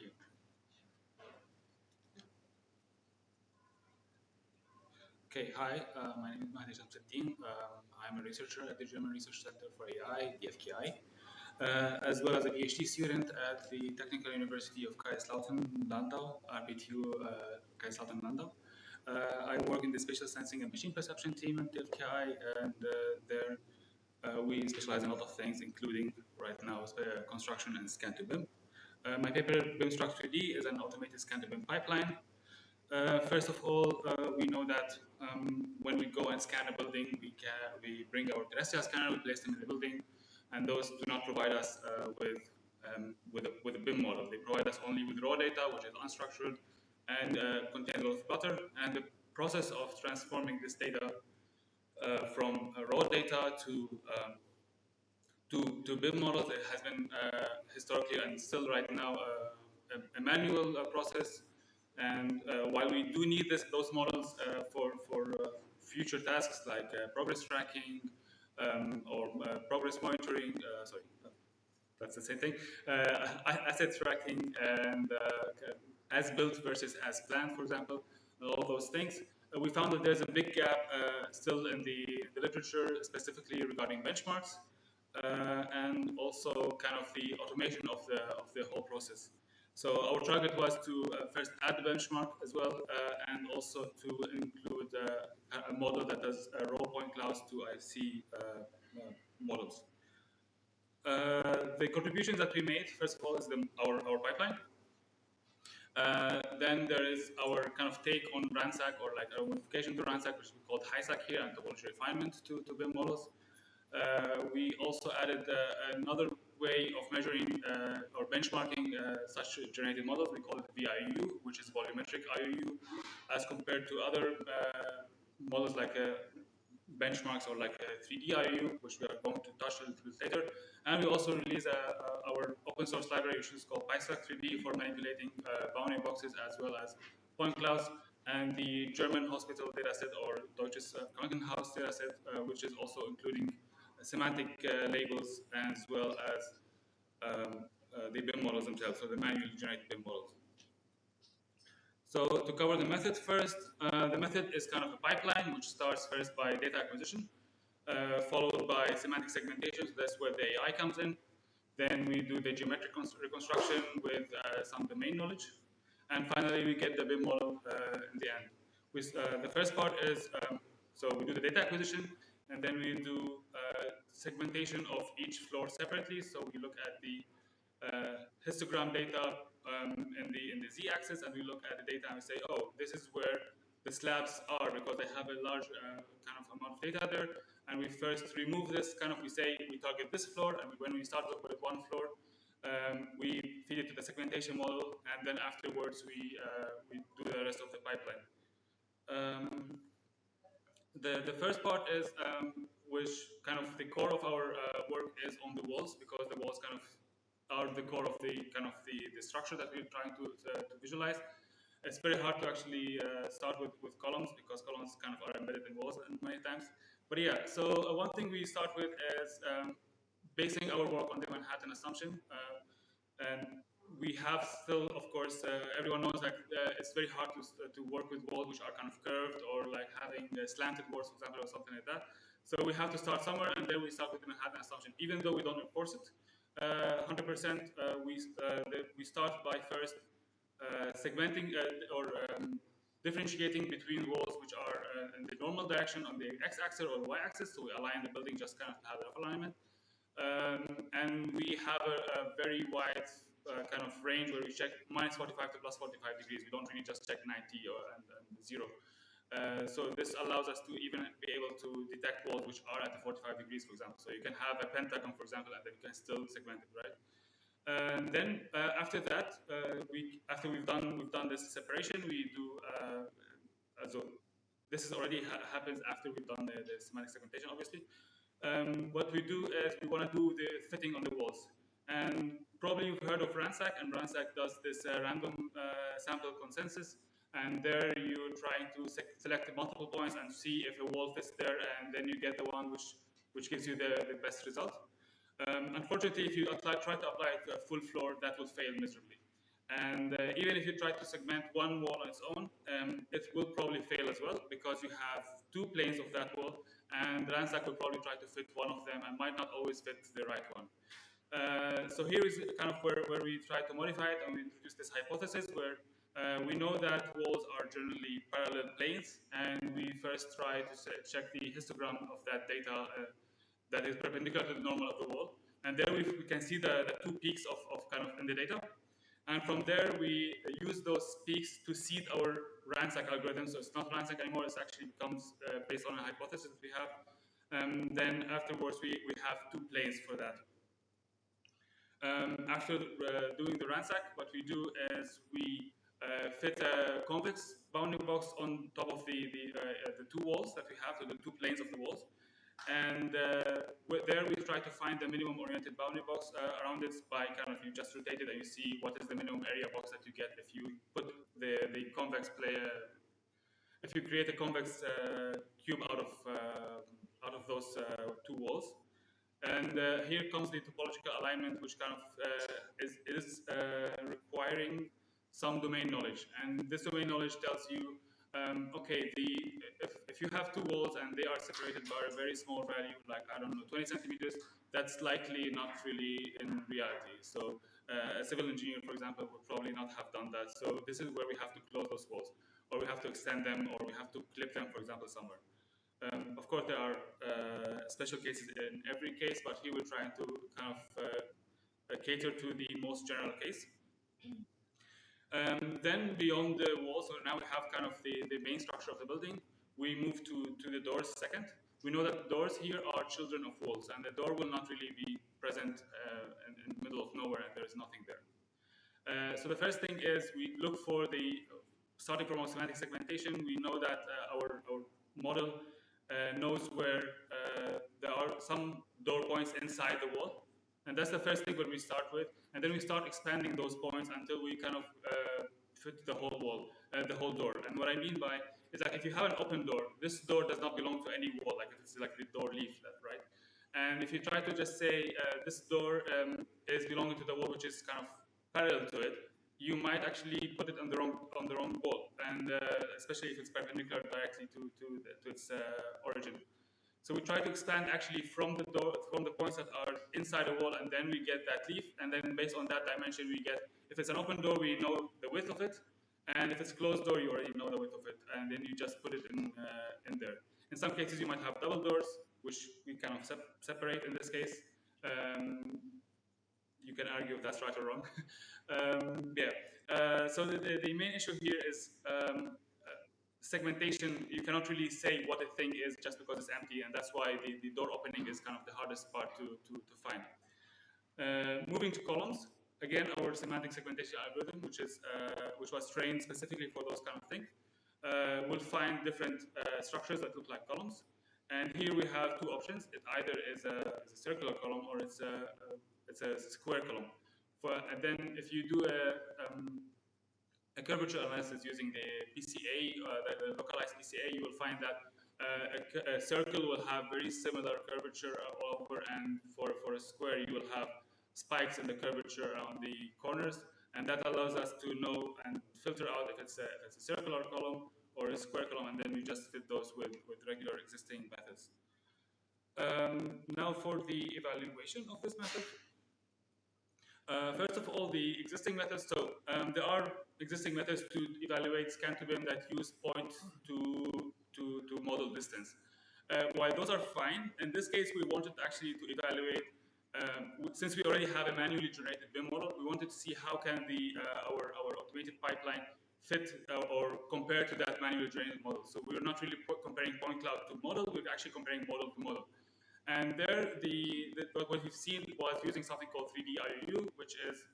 Thank you. Okay, hi, my name is Mahdi Chamseddine. I'm a researcher at the German Research Center for AI, DFKI, as well as a PhD student at the Technical University of Kaiserslautern-Landau, RPTU Kaiserslautern-Landau. I work in the spatial sensing and machine perception team at DFKI, and there we specialize in a lot of things, including right now construction and Scan-To-BIM. My paper, BIMStruct3D, is an automated Scan-To-BIM pipeline. First of all, we know that when we go and scan a building, we bring our terrestrial scanner, we place them in the building, and those do not provide us with a BIM model. They provide us only with raw data, which is unstructured and contains a lot of clutter. And the process of transforming this data from raw data to BIM models, it has been historically and still right now a manual process. And while we do need those models for future tasks like progress tracking or progress monitoring, sorry, that's the same thing, asset tracking and as built versus as planned, for example, all those things. We found that there's a big gap still in the literature, specifically regarding benchmarks and also kind of the automation of the whole process. So our target was to first add the benchmark as well, and also to include a model that does raw point clouds to IFC models. The contributions that we made, first of all, is our pipeline. Then there is our kind of take on RANSAC, or like our modification to RANSAC, which we called HiSAC here, and topology refinement to BIM models. We also added another way of measuring or benchmarking such generated models. We call it vIoU, which is volumetric IoU, as compared to other models like benchmarks or like 3D IoU, which we are going to touch a little bit later. And we also release our open source library, which is called BIMStruct3D, for manipulating bounding boxes as well as point clouds, and the German hospital dataset or Deutsches Krankenhaus dataset, which is also including semantic labels as well as the BIM models themselves, so the manually generated BIM models. So to cover the method first, the method is kind of a pipeline which starts first by data acquisition, followed by semantic segmentation. So that's where the AI comes in. Then we do the geometric reconstruction with some domain knowledge. And finally, we get the BIM model in the end. The first part is, so we do the data acquisition, and then we do segmentation of each floor separately. So we look at the histogram data in the z-axis, and we look at the data and we say, oh, this is where the slabs are, because they have a large kind of amount of data there. And we first remove this kind of, we say we target this floor, and when we start with one floor, we feed it to the segmentation model, and then afterwards we do the rest of the pipeline. The first part is which kind of the core of our work is on the walls, because the walls kind of are the core of the the structure that we're trying to visualize. It's very hard to actually start with columns, because columns kind of are embedded in walls many times. But yeah, so one thing we start with is basing our work on the Manhattan assumption. And we have still, of course, everyone knows that it's very hard to work with walls which are kind of curved, or like having slanted walls, for example, or something like that. So we have to start somewhere, and then we start with the Manhattan assumption, even though we don't enforce it. 100%, we start by first segmenting or differentiating between walls which are in the normal direction on the x-axis or y-axis, so we align the building just kind of to have rough alignment. And we have a very wide kind of range where we check minus 45 to plus 45 degrees. We don't really just check 90 and 0. So this allows us to even be able to detect walls which are at the 45 degrees, for example. So you can have a pentagon, for example, and then you can still segment it, right? And then after that, after we've done this separation, we do so this is already happens after we've done the semantic segmentation, obviously. What we do is we want to do the fitting on the walls. And probably you've heard of RANSAC, and RANSAC does this random sample consensus. And there you're trying to select multiple points and see if a wall fits there, and then you get the one which gives you the best result. Unfortunately, if you try to apply it to a full floor, that will fail miserably. And even if you try to segment one wall on its own, it will probably fail as well, because you have two planes of that wall, and RANSAC will probably try to fit one of them and might not always fit the right one. So here is kind of where we try to modify it, and we introduce this hypothesis where we know that walls are generally parallel planes, and we first try to check the histogram of that data that is perpendicular to the normal of the wall. And there we can see the two peaks of kind of in the data. And from there, we use those peaks to seed our RANSAC algorithm. So it's not RANSAC anymore, it actually becomes based on a hypothesis that we have. Then afterwards, we have two planes for that. After doing the RANSAC, what we do is we fit a convex bounding box on top of the two walls that we have, so the two planes of the walls. And there we try to find the minimum oriented boundary box around it by kind of, you just rotate it and you see what is the minimum area box that you get if you put the convex if you create a convex cube out of those two walls. And here comes the topological alignment, which kind of is requiring some domain knowledge. And this domain knowledge tells you, okay, if you have two walls and they are separated by a very small value, like, I don't know, 20 centimeters, that's likely not really in reality. So a civil engineer, for example, would probably not have done that. So this is where we have to close those walls, or we have to extend them, or we have to clip them, for example, somewhere. Of course, there are special cases in every case, but here we're trying to kind of cater to the most general case. Then beyond the walls, so now we have kind of the main structure of the building. We move to the doors second. We know that doors here are children of walls, and the door will not really be present in the middle of nowhere, and there is nothing there. So the first thing is we look for starting from our semantic segmentation, we know that our model knows where there are some door points inside the wall. And that's the first thing that we start with. And then we start expanding those points until we kind of fit the whole wall, the whole door. And what I mean by is that if you have an open door, this door does not belong to any wall, like it's like the door leaflet, right? And if you try to just say this door is belonging to the wall which is kind of parallel to it, you might actually put it on the wrong wall, and especially if it's perpendicular directly to its origin. So we try to expand actually from the points that are inside the wall, and then we get that leaf, and then based on that dimension we get, if it's an open door, we know the width of it, and if it's closed door, you already know the width of it, and then you just put it in there. In some cases, you might have double doors, which we kind of separate in this case. You can argue if that's right or wrong. So the main issue here is segmentation. You cannot really say what a thing is just because it's empty, and that's why the door opening is kind of the hardest part to find. Moving to columns, again, our semantic segmentation algorithm, which was trained specifically for those kind of things, will find different structures that look like columns. And here we have two options. It either is a circular column or it's a square column. And then if you do a curvature analysis using the PCA, the localized PCA, you will find that a circle will have very similar curvature all over, and for a square, you will have spikes in the curvature around the corners, and that allows us to know and filter out if it's a circular column or a square column, and then we just fit those with regular existing methods. Now for the evaluation of this method. First of all, the existing methods. So there are existing methods to evaluate Scan-To-BIM that use point to model distance. While those are fine, in this case we wanted actually to evaluate, since we already have a manually generated BIM model, we wanted to see how can our automated pipeline fit or compare to that manually generated model. So we're not really comparing point cloud to model, we're actually comparing model to model. And there, what we've seen was using something called 3D IoU, which is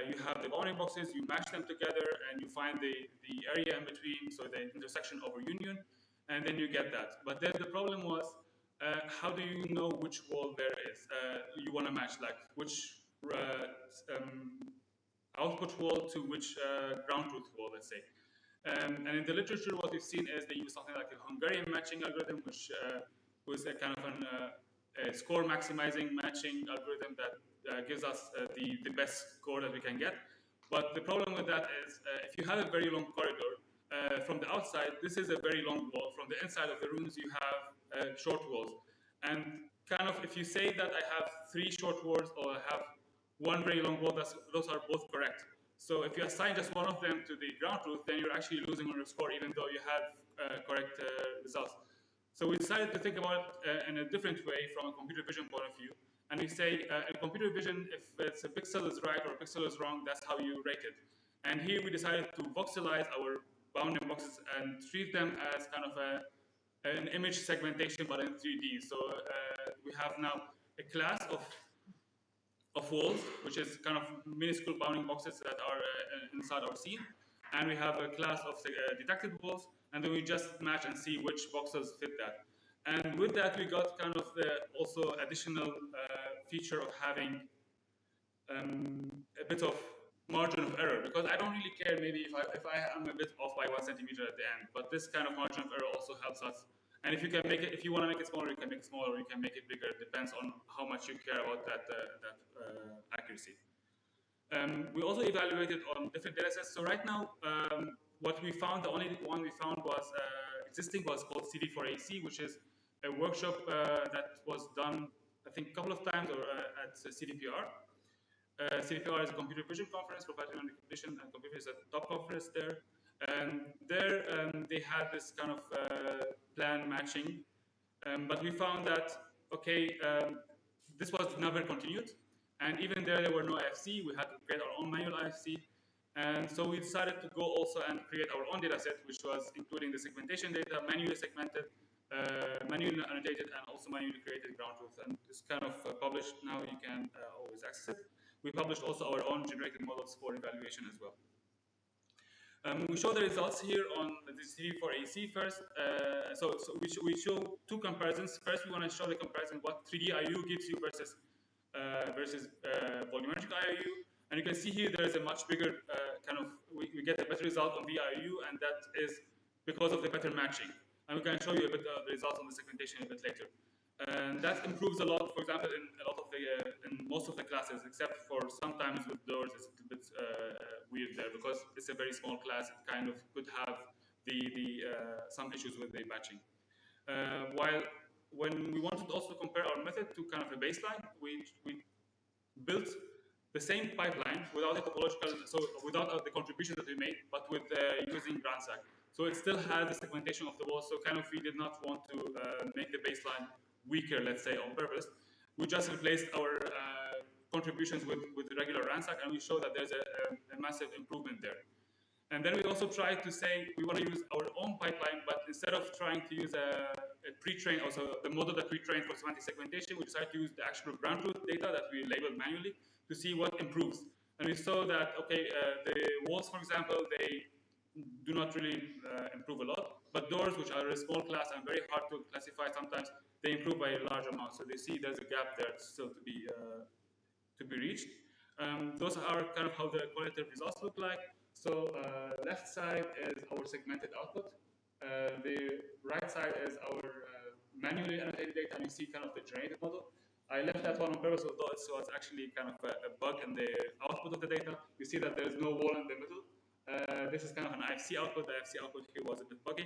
you have the bounding boxes, you match them together, and you find the area in between, so the intersection over union, and then you get that. But then the problem was, how do you know which wall there is? You want to match, like, which output wall to which ground truth wall, let's say. And in the literature, what we've seen is they use something like a Hungarian matching algorithm, which was a kind of a score maximizing matching algorithm that gives us the best score that we can get. But the problem with that is if you have a very long corridor, from the outside, this is a very long wall. From the inside of the rooms, you have short walls. And kind of if you say that I have 3 short walls or I have 1 very long wall, those are both correct. So if you assign just one of them to the ground truth, then you're actually losing on your score, even though you have correct results. So we decided to think about it in a different way from a computer vision point of view. And we say in computer vision, if it's a pixel is right or a pixel is wrong, that's how you rate it. And here we decided to voxelize our bounding boxes and treat them as kind of an image segmentation, but in 3D. So we have now a class of walls, which is kind of minuscule bounding boxes that are inside our scene. And we have a class of detected walls, and then we just match and see which boxes fit that. And with that, we got kind of the also additional feature of having a bit of margin of error, because I don't really care maybe if I am a bit off by 1 centimeter at the end, but this kind of margin of error also helps us. And if you can make it, if you want to make it smaller, you can make it smaller, or you can make it bigger. It depends on how much you care about that accuracy. We also evaluated on different data sets. So right now, what we found, the only one we found was existing was called CV4AEC, which is a workshop that was done, I think, a couple of times or at CDPR. CDPR is a computer vision conference for pattern recognition, and computer is a top conference there. And there they had this kind of plan matching, but we found that, okay, this was never continued. And even there were no IFC. We had to create our own manual IFC. And so we decided to go also and create our own data set, which was including the segmentation data, manually segmented, manually annotated, and also manually created ground truth. And it's kind of published now. You can always access it. We published also our own generated models for evaluation as well. We show the results here on the CV4AEC first. So we show 2 comparisons. First, we want to show the comparison what 3D IoU gives you versus volumetric IoU. And you can see here there is a much bigger we get a better result on vIoU, and that is because of the better matching. And we can show you a bit of the results on the segmentation a bit later. And that improves a lot, for example, in a lot of the in most of the classes, except for sometimes with doors, it's a bit weird there because it's a very small class. It kind of could have some issues with the matching. While when we wanted also to compare our method to kind of a baseline, we built the same pipeline without the topological, so without the contribution that we made, but with using RANSAC. So it still has the segmentation of the wall. So kind of we did not want to make the baseline weaker, let's say, on purpose. We just replaced our contributions with the regular RANSAC, and we show that there's a massive improvement there. And then we also tried to say we want to use our own pipeline, but instead of trying to use a pre-trained, also the model that we trained for semantic segmentation, we decided to use the actual ground truth data that we labeled manually to see what improves. And we saw that, okay, the walls, for example, they do not really improve a lot, but doors, which are a small class and very hard to classify sometimes, they improve by a large amount. So they see there's a gap there still to be reached. Those are kind of how the qualitative results look like. So left side is our segmented output. The right side is our manually annotated data, and you see kind of the generated model. I left that one on purpose, although it was actually kind of a bug in the output of the data. You see that there's no wall in the middle. This is kind of an IFC output. The IFC output here was a bit buggy.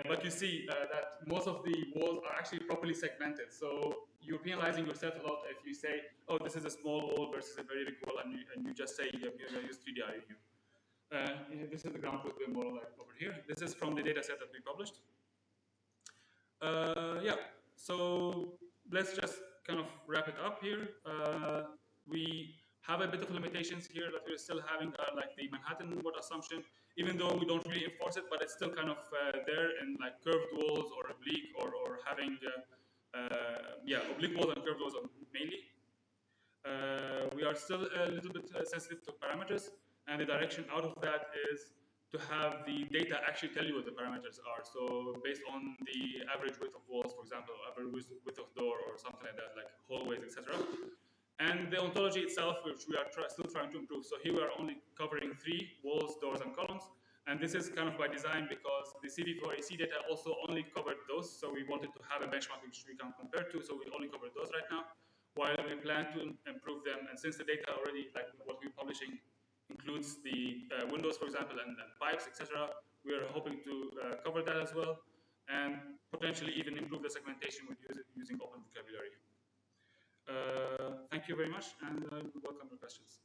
But you see that most of the walls are actually properly segmented. So you're penalizing yourself a lot if you say, oh, this is a small wall versus a very big wall, and you just say you're going to use 3D IoU. This is the ground truth BIM model like over here. This is from the data set that we published. Yeah, so let's just kind of wrap it up here. We have a bit of limitations here that we're still having, like the Manhattan mode assumption, even though we don't really enforce it, but it's still kind of there in like curved walls or oblique or having, oblique walls and curved walls mainly. We are still a little bit sensitive to parameters, and the direction out of that is to have the data actually tell you what the parameters are. So based on the average width of walls, for example, average width of door or something like that, like hallways, etc. And the ontology itself, which we are still trying to improve. So here we are only covering 3 walls, doors, and columns. And this is kind of by design because the CV4AEC data also only covered those. So we wanted to have a benchmark which we can compare to. So we only cover those right now, while we plan to improve them. And since the data already, like what we're publishing, includes the windows, for example, and pipes, etc. We are hoping to cover that as well, and potentially even improve the segmentation with using open vocabulary. Thank you very much, and welcome your questions.